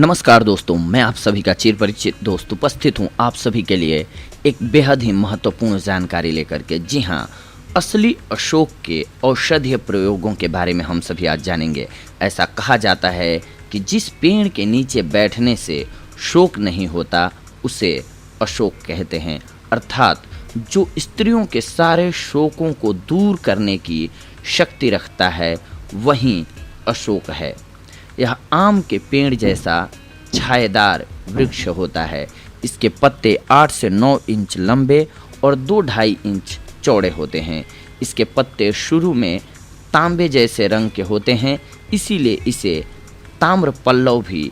नमस्कार दोस्तों, मैं आप सभी का चिर परिचित दोस्त उपस्थित हूँ आप सभी के लिए एक बेहद ही महत्वपूर्ण जानकारी लेकर के। जी हाँ, असली अशोक के औषधीय प्रयोगों के बारे में हम सभी आज जानेंगे। ऐसा कहा जाता है कि जिस पेड़ के नीचे बैठने से शोक नहीं होता उसे अशोक कहते हैं, अर्थात जो स्त्रियों के सारे शोकों को दूर करने की शक्ति रखता है वही अशोक है। यह आम के पेड़ जैसा छायेदार वृक्ष होता है। इसके पत्ते 8 से 9 इंच लंबे और 2-2.5 इंच चौड़े होते हैं। इसके पत्ते शुरू में तांबे जैसे रंग के होते हैं, इसीलिए इसे ताम्र पल्लव भी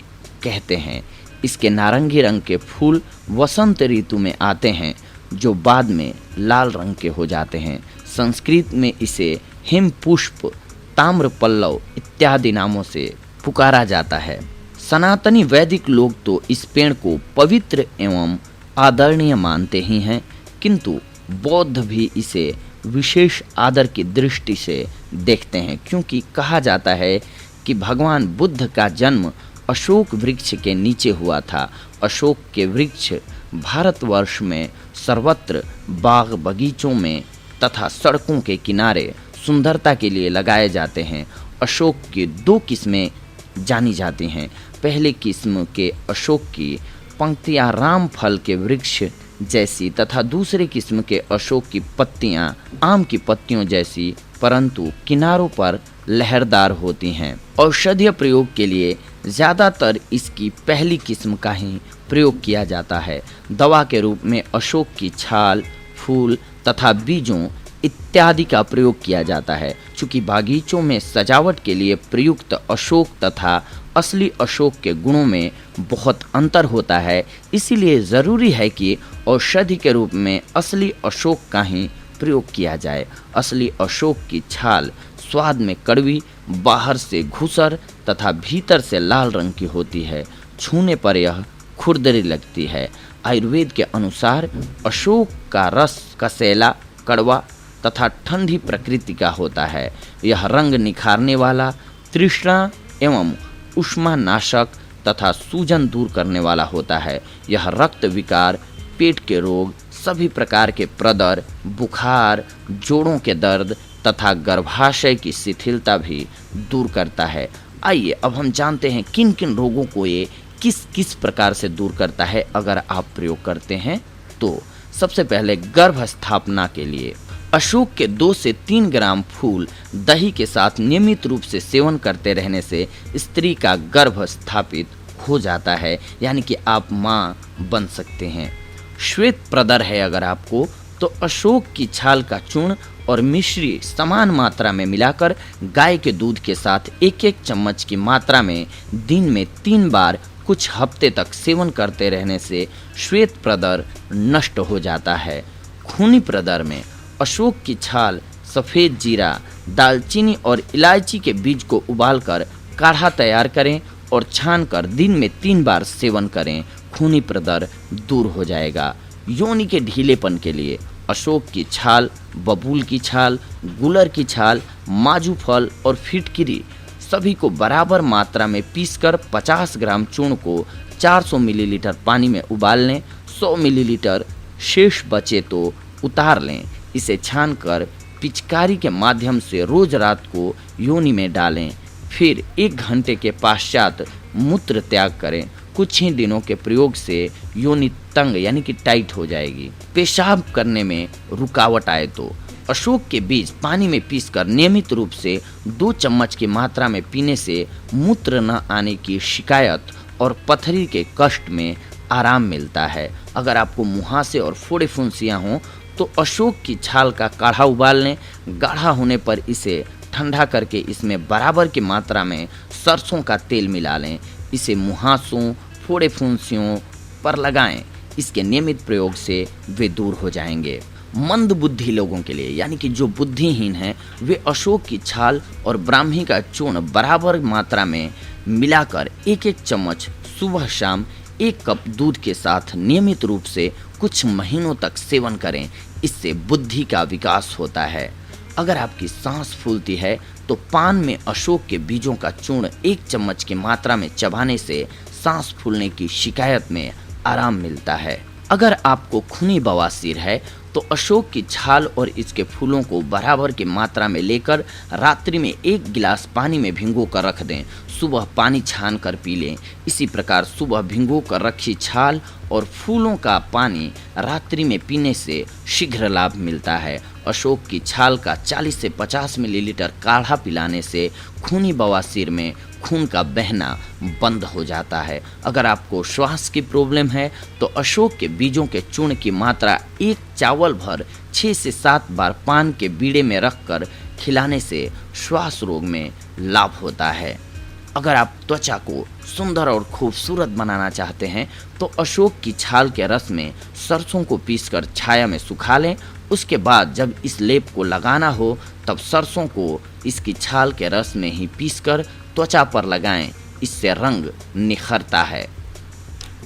कहते हैं। इसके नारंगी रंग के फूल वसंत ऋतु में आते हैं, जो बाद में लाल रंग के हो जाते हैं। संस्कृत में इसे हिमपुष्प, ताम्र पल्लव इत्यादि नामों से पुकारा जाता है। सनातनी वैदिक लोग तो इस पेड़ को पवित्र एवं आदरणीय मानते ही हैं, किंतु बौद्ध भी इसे विशेष आदर की दृष्टि से देखते हैं, क्योंकि कहा जाता है कि भगवान बुद्ध का जन्म अशोक वृक्ष के नीचे हुआ था। अशोक के वृक्ष भारतवर्ष में सर्वत्र बाग बगीचों में तथा सड़कों के किनारे सुंदरता के लिए लगाए जाते हैं। अशोक की 2 किस्में जानी जाती हैं। पहले किस्म के अशोक की पंक्तियां राम फल के वृक्ष जैसी तथा दूसरे किस्म के अशोक की पत्तियां आम की पत्तियों जैसी, परंतु किनारों पर लहरदार होती हैं। औषधीय प्रयोग के लिए ज़्यादातर इसकी पहली किस्म का ही प्रयोग किया जाता है। दवा के रूप में अशोक की छाल, फूल तथा बीजों इत्यादि का प्रयोग किया जाता है। चूँकि बागीचों में सजावट के लिए प्रयुक्त अशोक तथा असली अशोक के गुणों में बहुत अंतर होता है, इसीलिए ज़रूरी है कि औषधि के रूप में असली अशोक का ही प्रयोग किया जाए। असली अशोक की छाल स्वाद में कड़वी, बाहर से घुसर तथा भीतर से लाल रंग की होती है। छूने पर यह खुरदरी लगती है। आयुर्वेद के अनुसार अशोक का रस कसैला, कड़वा तथा ठंडी प्रकृति का होता है। यह रंग निखारने वाला, तृष्णा एवं उष्मानाशक तथा सूजन दूर करने वाला होता है। यह रक्त विकार, पेट के रोग, सभी प्रकार के प्रदर, बुखार, जोड़ों के दर्द तथा गर्भाशय की शिथिलता भी दूर करता है। आइए अब हम जानते हैं किन किन रोगों को ये किस किस प्रकार से दूर करता है अगर आप प्रयोग करते हैं तो। सबसे पहले गर्भ स्थापना के लिए अशोक के 2 से 3 ग्राम फूल दही के साथ नियमित रूप से सेवन करते रहने से स्त्री का गर्भ स्थापित हो जाता है, यानी कि आप मां बन सकते हैं। श्वेत प्रदर है अगर आपको, तो अशोक की छाल का चूर्ण और मिश्री समान मात्रा में मिलाकर गाय के दूध के साथ 1-1 चम्मच की मात्रा में दिन में 3 बार कुछ हफ्ते तक सेवन करते रहने से श्वेत प्रदर नष्ट हो जाता है। खूनी प्रदर में अशोक की छाल, सफ़ेद जीरा, दालचीनी और इलायची के बीज को उबालकर काढ़ा तैयार करें और छानकर दिन में 3 बार सेवन करें। खूनी प्रदर दूर हो जाएगा। योनि के ढीलेपन के लिए अशोक की छाल, बबूल की छाल, गुलर की छाल, माजू फल और फिटकिरी सभी को बराबर मात्रा में पीसकर 50 ग्राम चूर्ण को 400 मिलीलीटर पानी में उबाल लें। 100 मिलीलीटर शेष बचे तो उतार लें। इसे छानकर पिचकारी के माध्यम से रोज रात को योनि में डालें। फिर 1 घंटे के पश्चात मूत्र त्याग करें। कुछ ही दिनों के प्रयोग से योनि तंग यानी कि टाइट हो जाएगी। पेशाब करने में रुकावट आए तो अशोक के बीज पानी में पीसकर नियमित रूप से 2 चम्मच की मात्रा में पीने से मूत्र न आने की शिकायत और पथरी के कष्ट में आराम मिलता है। अगर आपको मुहासे और फोड़े फुंसियाँ हों तो अशोक की छाल का काढ़ा उबाल लें। गाढ़ा होने पर इसे ठंडा करके इसमें बराबर की मात्रा में सरसों का तेल मिला लें। इसे मुहासों, फोड़े फुंसियों पर लगाएं। इसके नियमित प्रयोग से वे दूर हो जाएंगे। मंद बुद्धि लोगों के लिए, यानी कि जो बुद्धिहीन हैं, वे अशोक की छाल और ब्राह्मी का चूर्ण बराबर मात्रा में मिलाकर 1-1 चम्मच सुबह शाम 1 कप दूध के साथ नियमित रूप से कुछ महीनों तक सेवन करें। इससे बुद्धि का विकास होता है। अगर आपकी सांस फूलती है तो पान में अशोक के बीजों का चूर्ण 1 चम्मच की मात्रा में चबाने से सांस फूलने की शिकायत में आराम मिलता है। अगर आपको खूनी बवासीर है तो अशोक की छाल और इसके फूलों को बराबर की मात्रा में लेकर रात्रि में 1 गिलास पानी में भिगो कर रख दें, सुबह पानी छान कर पी लें। इसी प्रकार सुबह भिगो कर रखी छाल और फूलों का पानी रात्रि में पीने से शीघ्र लाभ मिलता है। अशोक की छाल का 40 से 50 मिलीलीटर काढ़ा पिलाने से खूनी बवासीर में खून का बहना बंद हो जाता है। अगर आपको श्वास की प्रॉब्लम है तो अशोक के बीजों के चूर्ण की मात्रा 1 चावल भर 6 से 7 बार पान के बीड़े में रखकर खिलाने से श्वास रोग में लाभ होता है। अगर आप त्वचा को सुंदर और खूबसूरत बनाना चाहते हैं तो अशोक की छाल के रस में सरसों को पीसकर छाया में सुखा लें। उसके बाद जब इस लेप को लगाना हो तब सरसों को इसकी छाल के रस में ही पीसकर त्वचा पर लगाएं, इससे रंग निखरता है।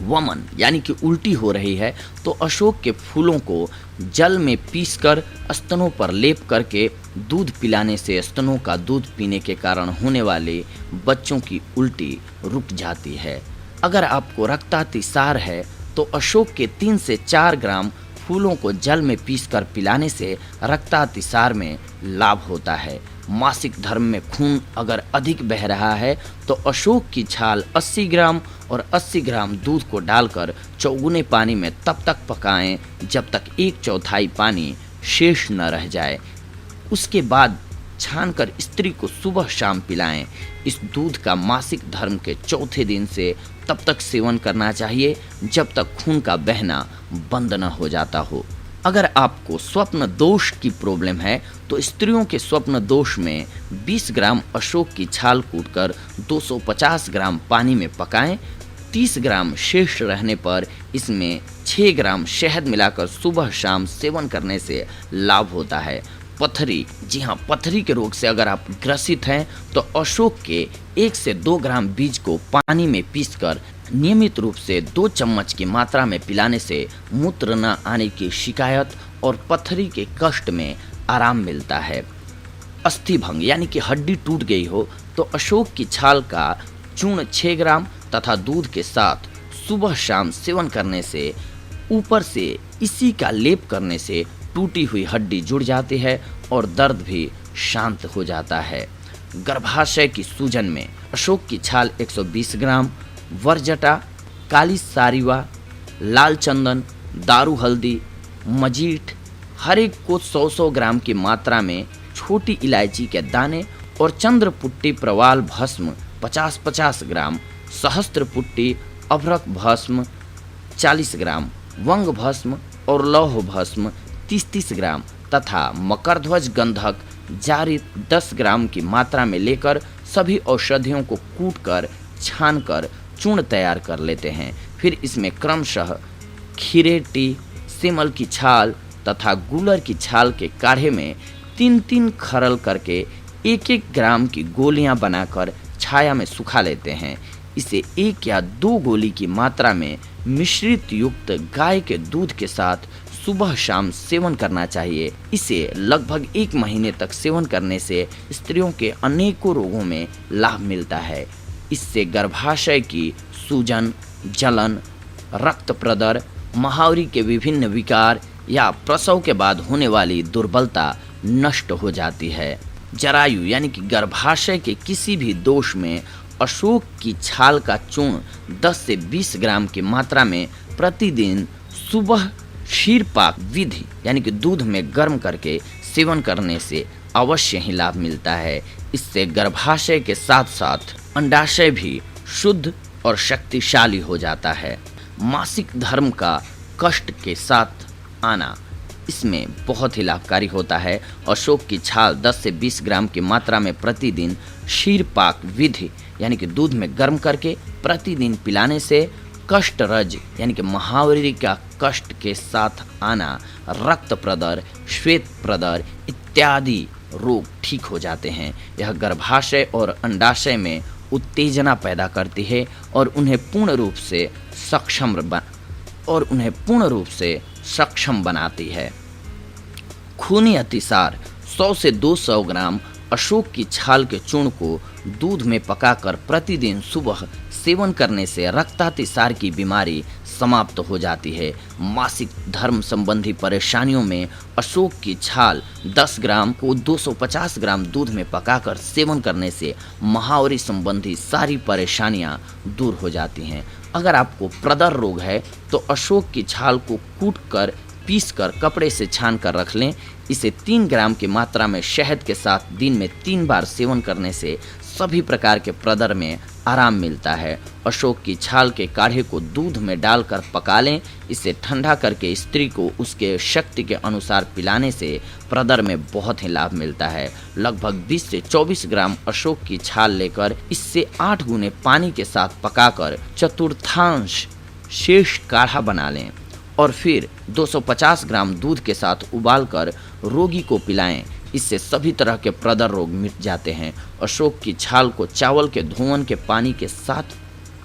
वमन यानी कि उल्टी हो रही है तो अशोक के फूलों को जल में पीसकर स्तनों पर लेप करके दूध पिलाने से स्तनों का दूध पीने के कारण होने वाले बच्चों की उल्टी रुक जाती है। अगर आपको रक्तातिसार है तो अशोक के 3 से 4 ग्राम फूलों को जल में पीसकर पिलाने से रक्तातिसार में लाभ होता है। मासिक धर्म में खून अगर अधिक बह रहा है तो अशोक की छाल 80 ग्राम और 80 ग्राम दूध को डालकर चौगुने पानी में तब तक पकाएं जब तक 1/4 पानी शेष न रह जाए। उसके बाद छानकर स्त्री को सुबह शाम पिलाएं। इस दूध का मासिक धर्म के चौथे दिन से तब तक सेवन करना चाहिए जब तक खून का बहना बंद न हो जाता हो। अगर आपको स्वप्न दोष की प्रॉब्लम है तो स्त्रियों के स्वप्न दोष में 20 ग्राम अशोक की छाल कूटकर 250 ग्राम पानी में पकाएं। 30 ग्राम शेष रहने पर इसमें 6 ग्राम शहद मिलाकर सुबह शाम सेवन करने से लाभ होता है। पथरी, जी हाँ, पथरी के रोग से अगर आप ग्रसित हैं तो अशोक के 1 से 2 ग्राम बीज को पानी में पीसकर नियमित रूप से 2 चम्मच की मात्रा में पिलाने से मूत्र न आने की शिकायत और पथरी के कष्ट में आराम मिलता है। अस्थिभंग यानी कि हड्डी टूट गई हो तो अशोक की छाल का चूर्ण 6 ग्राम तथा दूध के साथ सुबह शाम सेवन करने से ऊपर से इसी का लेप करने से टूटी हुई हड्डी जुड़ जाती है और दर्द भी शांत हो जाता है। गर्भाशय की सूजन में अशोक की छाल 120 ग्राम, वरजटा, काली सारीवा, लाल चंदन, दारू हल्दी, मजीठ हर एक को 100-100 ग्राम की मात्रा में छोटी इलायची के दाने और चंद्रपुट्टी प्रवाल भस्म 50-50 ग्राम, सहस्त्रपुट्टी अभ्रक भस्म 40 ग्राम, वंग भस्म और लौह भस्म 30-30 ग्राम तथा मकरध्वज गंधक जारित 10 ग्राम की मात्रा में लेकर सभी औषधियों को कूटकर छानकर चूर्ण तैयार कर लेते हैं। फिर इसमें क्रमशः खीरेटी, सेमल की छाल तथा गूलर की छाल के काढ़े में 3-3 खरल करके 1-1 ग्राम की गोलियां बनाकर छाया में सुखा लेते हैं। इसे 1 या 2 गोली की मात्रा में मिश्रित युक्त गाय के दूध के साथ सुबह शाम सेवन करना चाहिए। इसे लगभग 1 महीने तक सेवन करने से स्त्रियों के अनेकों रोगों में लाभ मिलता है। इससे गर्भाशय की सूजन, जलन, रक्त प्रदर, महावरी के विभिन्न विकार या प्रसव के बाद होने वाली दुर्बलता नष्ट हो जाती है। जरायु यानी कि गर्भाशय के किसी भी दोष में अशोक की छाल का चूर्ण 10 से 20 ग्राम की मात्रा में प्रतिदिन सुबह क्षीरपाक विधि यानी कि दूध में गर्म करके सेवन करने से अवश्य ही लाभ मिलता है। इससे गर्भाशय के साथ साथ अंडाशय भी शुद्ध और शक्तिशाली हो जाता है। मासिक धर्म का कष्ट के साथ आना इसमें बहुत ही लाभकारी होता है। अशोक की छाल 10 से 20 ग्राम की मात्रा में प्रतिदिन क्षीरपाक विधि यानी कि दूध में गर्म करके प्रतिदिन पिलाने से कष्ट रज यानी कि महावरी का कष्ट के साथ आना, रक्त प्रदर, श्वेत प्रदर इत्यादि रोग ठीक हो जाते हैं। यह गर्भाशय और अंडाशय में उत्तेजना पैदा करती है और उन्हें पूर्ण रूप से सक्षम बनाती है। खूनी अतिसार 100 से 200 ग्राम अशोक की छाल के चूर्ण को दूध में पकाकर प्रतिदिन सुबह सेवन करने से रक्तातिसार की बीमारी समाप्त हो जाती है। मासिक धर्म संबंधी परेशानियों में अशोक की छाल 10 ग्राम को 250 ग्राम दूध में पकाकर सेवन करने से महावरी संबंधी सारी परेशानियां दूर हो जाती हैं। अगर आपको प्रदर रोग है तो अशोक की छाल को कूटकर पीसकर कपड़े से छान कर रख लें। इसे 3 ग्राम की मात्रा में शहद के साथ दिन में 3 बार सेवन करने से सभी प्रकार के प्रदर में आराम मिलता है। अशोक की छाल के काढ़े को दूध में डालकर पका लें। इसे ठंडा करके स्त्री को उसके शक्ति के अनुसार पिलाने से प्रदर में बहुत ही लाभ मिलता है। लगभग 20 से 24 ग्राम अशोक की छाल लेकर इससे 8 गुने पानी के साथ पकाकर चतुर्थांश शेष काढ़ा बना लें और फिर 250 ग्राम दूध के साथ उबालकर रोगी को पिलाएं। इससे सभी तरह के प्रदर रोग मिट जाते हैं। अशोक की छाल को चावल के धोवन के पानी के साथ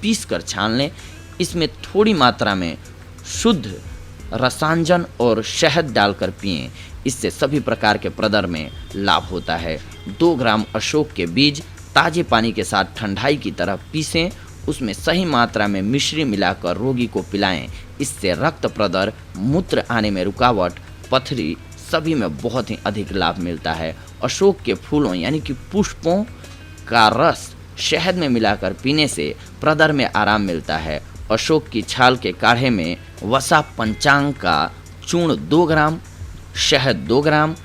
पीसकर छान लें। इसमें थोड़ी मात्रा में शुद्ध रसांजन और शहद डालकर पिएं। इससे सभी प्रकार के प्रदर में लाभ होता है। 2 ग्राम अशोक के बीज ताजे पानी के साथ ठंडाई की तरह पीसें। उसमें सही मात्रा में मिश्री मिलाकर रोगी को पिलाएं। इससे रक्त प्रदर, मूत्र आने में रुकावट, पथरी सभी में बहुत ही अधिक लाभ मिलता है। अशोक के फूलों यानी कि पुष्पों का रस शहद में मिलाकर पीने से प्रदर में आराम मिलता है। अशोक की छाल के काढ़े में वसा पंचांग का चूर्ण 2 ग्राम, शहद 2 ग्राम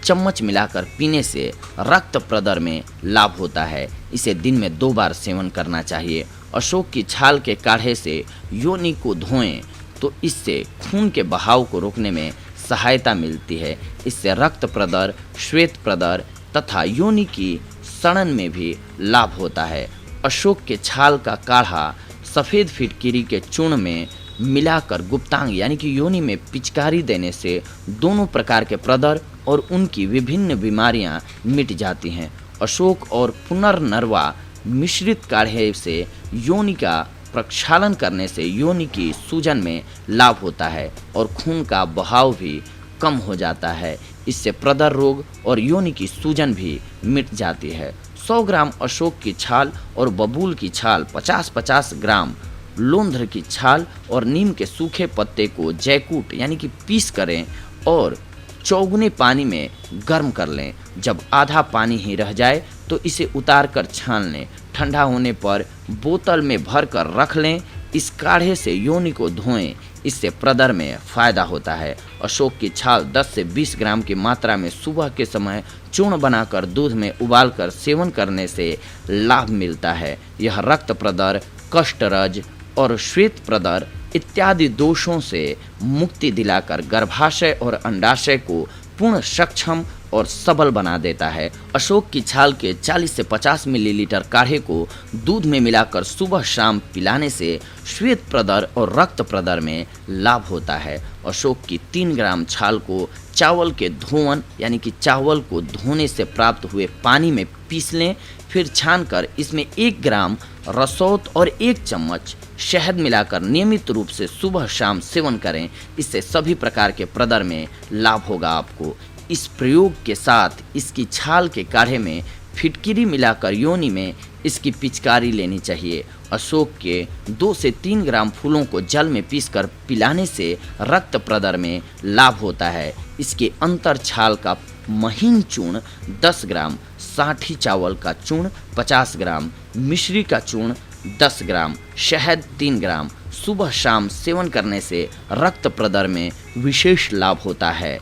चम्मच मिलाकर पीने से रक्त प्रदर में लाभ होता है। इसे दिन में 2 बार सेवन करना चाहिए। अशोक की छाल के काढ़े से योनि को धोएं तो इससे खून के बहाव को रोकने में सहायता मिलती है। इससे रक्त प्रदर, श्वेत प्रदर तथा योनि की सड़न में भी लाभ होता है। अशोक के छाल का काढ़ा सफ़ेद फिटकिरी के चूर्ण में मिलाकर गुप्तांग यानी कि योनि में पिचकारी देने से दोनों प्रकार के प्रदर और उनकी विभिन्न बीमारियां मिट जाती हैं। अशोक और पुनर्नरवा मिश्रित काढ़े से योनि का प्रक्षालन करने से योनि की सूजन में लाभ होता है और खून का बहाव भी कम हो जाता है। इससे प्रदर रोग और योनि की सूजन भी मिट जाती है। 100 ग्राम अशोक की छाल और बबूल की छाल, 50-50 ग्राम लोंध्र की छाल और नीम के सूखे पत्ते को जैकूट यानी कि पीस करें और चौगुने पानी में गर्म कर लें। जब आधा पानी ही रह जाए तो इसे उतार कर छान लें। ठंडा होने पर बोतल में भर कर रख लें। इस काढ़े से योनि को धोएं। इससे प्रदर में फायदा होता है। अशोक की छाल 10 से 20 ग्राम की मात्रा में सुबह के समय चूर्ण बनाकर दूध में उबालकर सेवन करने से लाभ मिलता है। यह रक्त प्रदर, कष्टरज और श्वेत प्रदर इत्यादि दोषों से मुक्ति दिलाकर गर्भाशय और अंडाशय को पूर्ण सक्षम और सबल बना देता है। अशोक की छाल के 40 से 50 मिलीलीटर काढ़े को दूध में मिलाकर सुबह शाम पिलाने से श्वेत प्रदर और रक्त प्रदर में लाभ होता है। अशोक की 3 ग्राम छाल को चावल के धोवन यानी कि चावल को धोने से प्राप्त हुए पानी में पीस लें। फिर छानकर इसमें 1 ग्राम रसौत और 1 चम्मच शहद मिलाकर नियमित रूप से सुबह शाम सेवन करें। इससे सभी प्रकार के प्रदर में लाभ होगा आपको। इस प्रयोग के साथ इसकी छाल के काढ़े में फिटकिरी मिलाकर योनि में इसकी पिचकारी लेनी चाहिए। अशोक के 2 से 3 ग्राम फूलों को जल में पीसकर पिलाने से रक्त प्रदर में लाभ होता है। इसके अंतर छाल का महीन चूर्ण 10 ग्राम, साठी चावल का चूर्ण 50 ग्राम, मिश्री का चूर्ण 10 ग्राम, शहद 3 ग्राम सुबह शाम सेवन करने से रक्त प्रदर में विशेष लाभ होता है।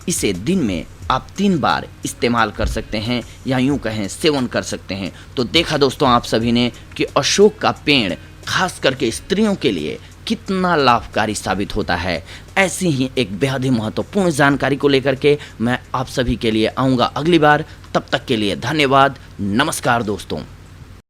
इसे दिन में आप 3 बार इस्तेमाल कर सकते हैं या यूं कहें सेवन कर सकते हैं। तो देखा दोस्तों आप सभी ने कि अशोक का पेड़ खास करके स्त्रियों के लिए कितना लाभकारी साबित होता है। ऐसी ही एक बेहद ही महत्वपूर्ण जानकारी को लेकर के मैं आप सभी के लिए आऊँगा अगली बार। तब तक के लिए धन्यवाद। नमस्कार दोस्तों।